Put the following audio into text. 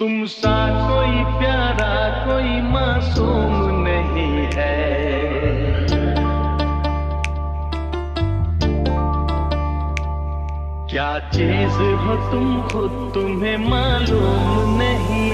तुमसा कोई प्यारा कोई मासूम नहीं है। क्या चीज हो तुम खुद तुम्हें मालूम नहीं